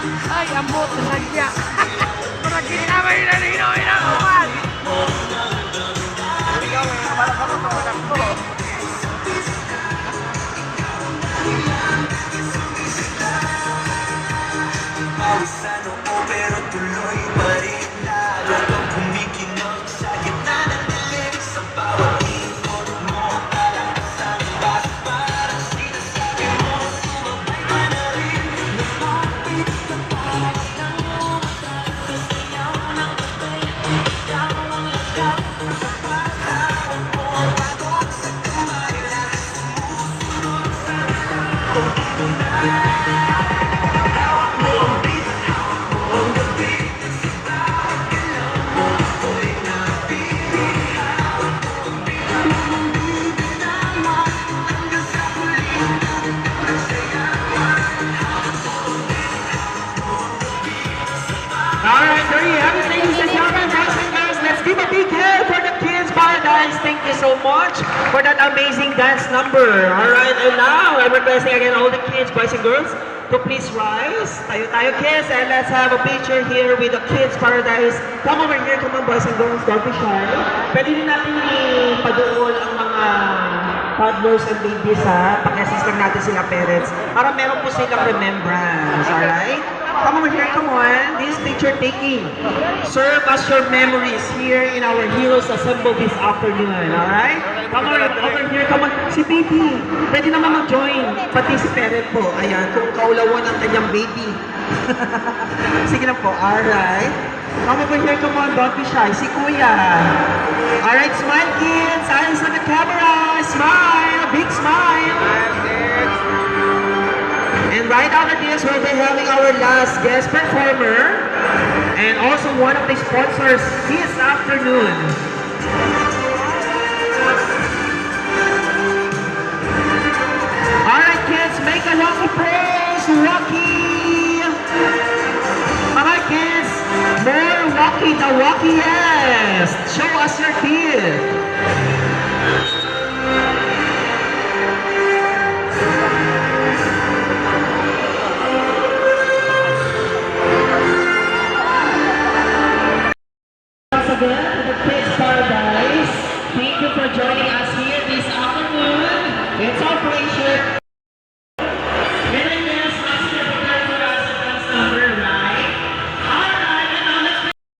Ay, ambot, nasagya. Parang ginamay na nino-inakuman. Ikaw, parang ka mo sa ko. Pausan oo pero tuloy pa rin lalo kang kumikinog sa gitna ng dilim sa bawat ikot mo kalakasan bas parang sinasabi mo sumabay ka na rin lumapit ka para kang umatay sasayaw ng patay ikaw ang lagap sa pagkawan mo pagod sa kamay na sumusunod sa Alright, there you have it, ladies and gentlemen, boys and girls. Let's give a big hand for the Kids Paradise. Thank you so much for that amazing dance number. Alright, and now I'm requesting again all the kids, boys and girls, to please rise. Tayo kids, and let's have a picture here with the Kids Paradise. Come over here, come on boys and girls, don't be shy. Pwede din natin ipadoon ang mga toddlers and babies ha, pag-assist lang natin sila parents para meron po silang remembrance, alright? Come over here, come on. This picture taking serve as your memories here in our Heroes Assemble this afternoon, alright? Come over here, come on. Si baby, pwede naman mag-join, pati si parent po. Ayan, kung kaulawan ang kanyang baby. Sige na po, alright? Come over here, come on, don't be shy. Si Kuya. Alright, smile kids, eyes on the camera. Smile, big smile. And right after this, we'll be having our last guest performer and also one of the sponsors this afternoon. Alright kids, make a long applause, Rocky! Alright kids, more Rocky, the Rockiest! Show us your teeth! Once again, to the Kids Paradise, thank you for joining